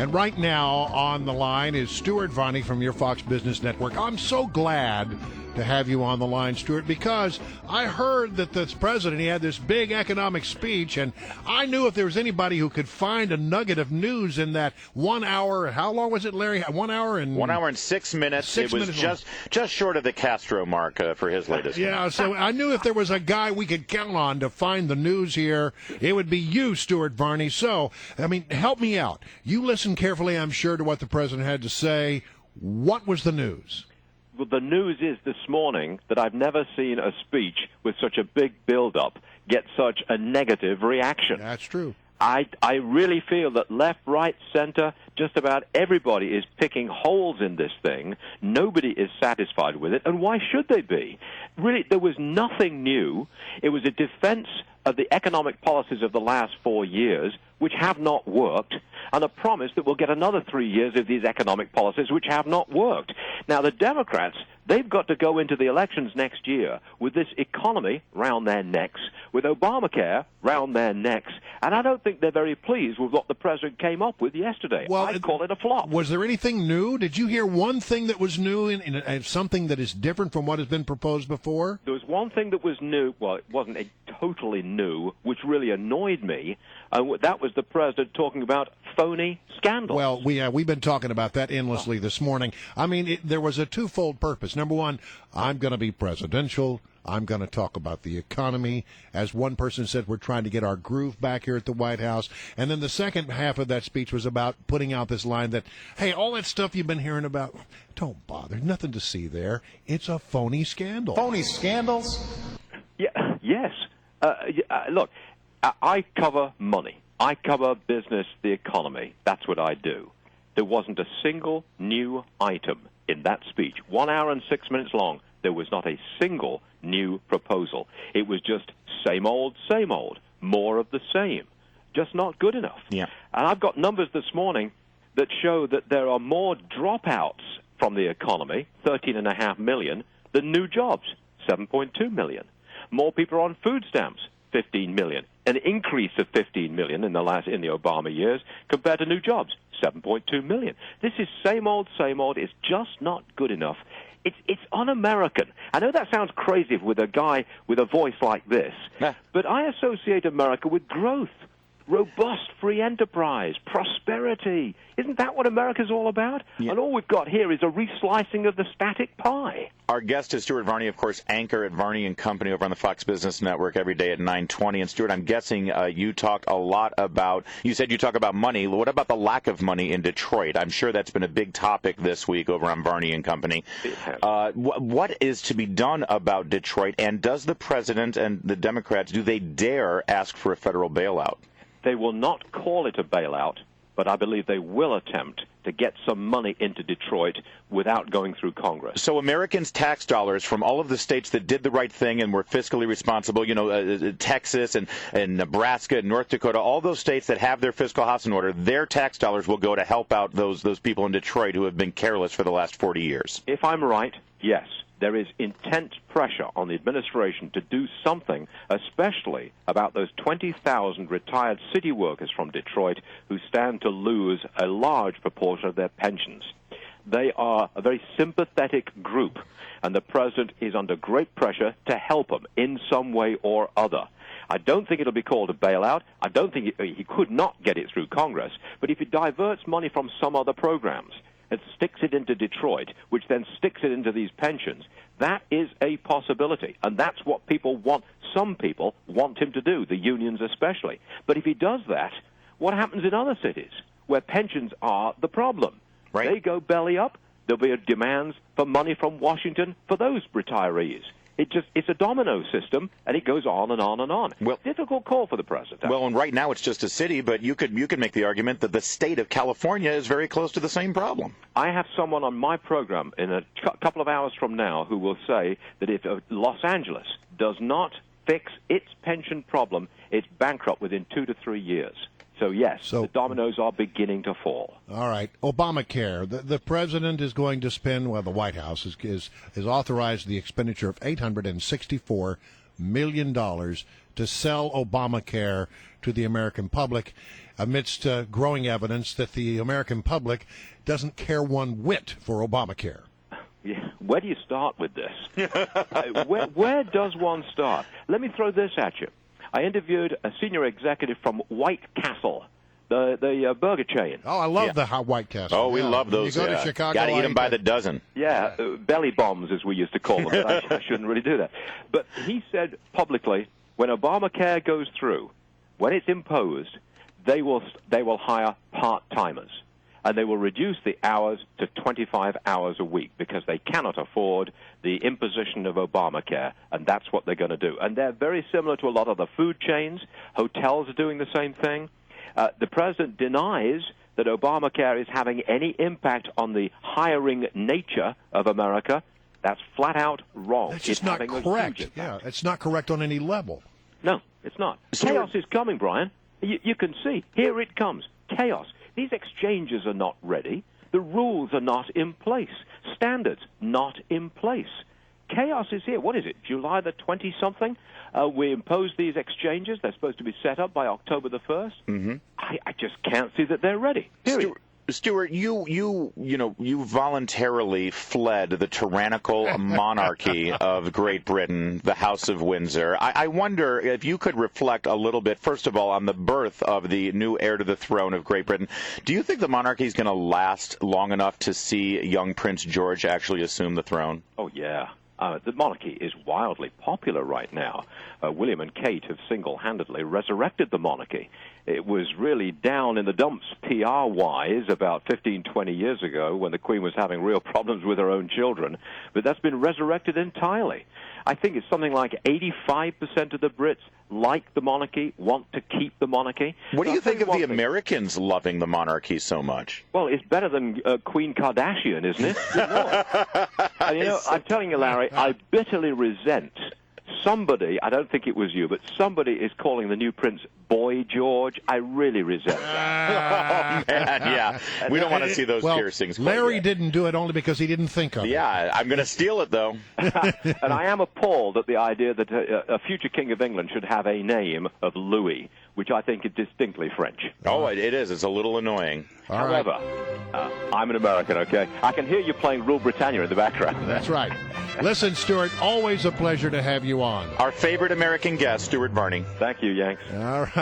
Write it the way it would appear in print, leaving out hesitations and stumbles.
And right now on the line is Stuart Varney from your Fox Business Network. I'm so glad to have you on the line, Stuart, because I heard that the president, he had this big economic speech, and I knew if there was anybody who could find a nugget of news in that 1 hour, how long was it, Larry? 1 hour and... 1 hour and 6 minutes. It was just short of the Castro mark for his latest one. Yeah, so I knew if there was a guy we could count on to find the news here, it would be you, Stuart Varney. So, I mean, help me out. You listened carefully, I'm sure, to what the president had to say. What was the news? Well, the news is this morning that I've never seen a speech with such a big build-up get such a negative reaction. That's true. I really feel that left, right, center, just about everybody is picking holes in this thing. Nobody is satisfied with it, and why should they be? Really, there was nothing new. It was a defense of the economic policies of the last 4 years, which have not worked, and a promise that we'll get another 3 years of these economic policies which have not worked. Now, the Democrats, they've got to go into the elections next year with this economy round their necks, with Obamacare round their necks, and I don't think they're very pleased with what the president came up with yesterday. Well, I'd call it a flop. Was there anything new? Did you hear one thing that was new in something that is different from what has been proposed before? There was one thing that was new. Well, it wasn't totally new, which really annoyed me. That was the president talking about phony scandals. Well, we've been talking about that endlessly this morning. I mean, there was a twofold purpose. Number one, I'm going to be presidential. I'm going to talk about the economy. As one person said, we're trying to get our groove back here at the White House. And then the second half of that speech was about putting out this line that, hey, all that stuff you've been hearing about, don't bother. Nothing to see there. It's a phony scandal. Phony scandals? Yeah, yes. Look, I cover money. I cover business, the economy. That's what I do. There wasn't a single new item in that speech. 1 hour and 6 minutes long. There was not a single new proposal. It was just same old, more of the same. Just not good enough. Yeah. And I've got numbers this morning that show that there are more dropouts from the economy, 13.5 million, than new jobs, 7.2 million. More people are on food stamps, 15 million. An increase of 15 million in the Obama years compared to new jobs, 7.2 million. This is same old. It's just not good enough. It's un-American. I know that sounds crazy with a guy with a voice like this, but I associate America with growth, robust free enterprise, prosperity. Isn't that what America's all about? Yeah. And all we've got here is a reslicing of the static pie. Our guest is Stuart Varney, of course, anchor at Varney and Company over on the Fox Business Network every day at 9:20. And Stuart, I'm guessing you talked a lot about, you said you talk about money. What about the lack of money in Detroit? I'm sure that's been a big topic this week over on Varney and Company. What is to be done about Detroit? And does the president and the Democrats, do they dare ask for a federal bailout? They will not call it a bailout, but I believe they will attempt to get some money into Detroit without going through Congress. So Americans' tax dollars from all of the states that did the right thing and were fiscally responsible, Texas and Nebraska and North Dakota, all those states that have their fiscal house in order, their tax dollars will go to help out those people in Detroit who have been careless for the last 40 years. If I'm right, yes. There is intense pressure on the administration to do something, especially about those 20,000 retired city workers from Detroit who stand to lose a large proportion of their pensions. They are a very sympathetic group, and the president is under great pressure to help them in some way or other. I don't think it'll be called a bailout. I don't think he could not get it through Congress. But if he diverts money from some other programs and sticks it into Detroit, which then sticks it into these pensions, that is a possibility. And that's what people want. Some people want him to do, the unions especially. But if he does that, what happens in other cities where pensions are the problem? Right. They go belly up. There'll be demands for money from Washington for those retirees. It's a domino system, and it goes on and on and on. Well, difficult call for the president. Well, and right now it's just a city, but you could make the argument that the state of California is very close to the same problem. I have someone on my program in a couple of hours from now who will say that if Los Angeles does not fix its pension problem, it's bankrupt within 2 to 3 years. So, yes, the dominoes are beginning to fall. All right. Obamacare. The president is going to spend, well, the White House has authorized the expenditure of $864 million to sell Obamacare to the American public. amidst growing evidence that the American public doesn't care one whit for Obamacare. Yeah. Where do you start with this? Where does one start? Let me throw this at you. I interviewed a senior executive from White Castle, the burger chain. Oh, I love the White Castle. Oh, we love those. You go to Chicago. Got to eat them by the dozen. Yeah, belly bombs, as we used to call them. But I shouldn't really do that. But he said publicly, when Obamacare goes through, when it's imposed, they will hire part-timers. And they will reduce the hours to 25 hours a week because they cannot afford the imposition of Obamacare, and that's what they're going to do. And they're very similar to a lot of the food chains. Hotels are doing the same thing. The president denies that Obamacare is having any impact on the hiring nature of America. That's flat out wrong. That's just not correct. Yeah, it's not correct on any level. No, it's not. Stuart. Chaos is coming, Brian. You can see. Here it comes. Chaos. These exchanges are not ready. The rules are not in place. Standards not in place. Chaos is here. What is it, July the 20-something? We impose these exchanges. They're supposed to be set up by October the 1st. Mm-hmm. I just can't see that they're ready. Period. Stuart, you voluntarily fled the tyrannical monarchy of Great Britain, the House of Windsor. I wonder if you could reflect a little bit, first of all, on the birth of the new heir to the throne of Great Britain. Do you think the monarchy is going to last long enough to see young Prince George actually assume the throne? Oh, yeah. The monarchy is wildly popular right now. William and Kate have single-handedly resurrected the monarchy. It was really down in the dumps PR-wise about 15, 20 years ago when the Queen was having real problems with her own children, but that's been resurrected entirely. I think it's something like 85% of the Brits like the monarchy, want to keep the monarchy. What do you think of the Americans loving the monarchy so much? Well, it's better than Queen Kardashian, isn't it? And, I'm telling you, Larry, I bitterly resent somebody, I don't think it was you, but somebody is calling the new prince Boy George. I really resent that. Oh, man, yeah. We don't want to see those piercings. Larry didn't do it only because he didn't think of it. Yeah, I'm going to steal it, though. And I am appalled at the idea that a future king of England should have a name of Louis, which I think is distinctly French. Oh, it is. It's a little annoying. However, I'm an American, okay? I can hear you playing Rule Britannia in the background. That's right. Listen, Stuart, always a pleasure to have you on. Our favorite American guest, Stuart Varney. Thank you, Yanks. All right.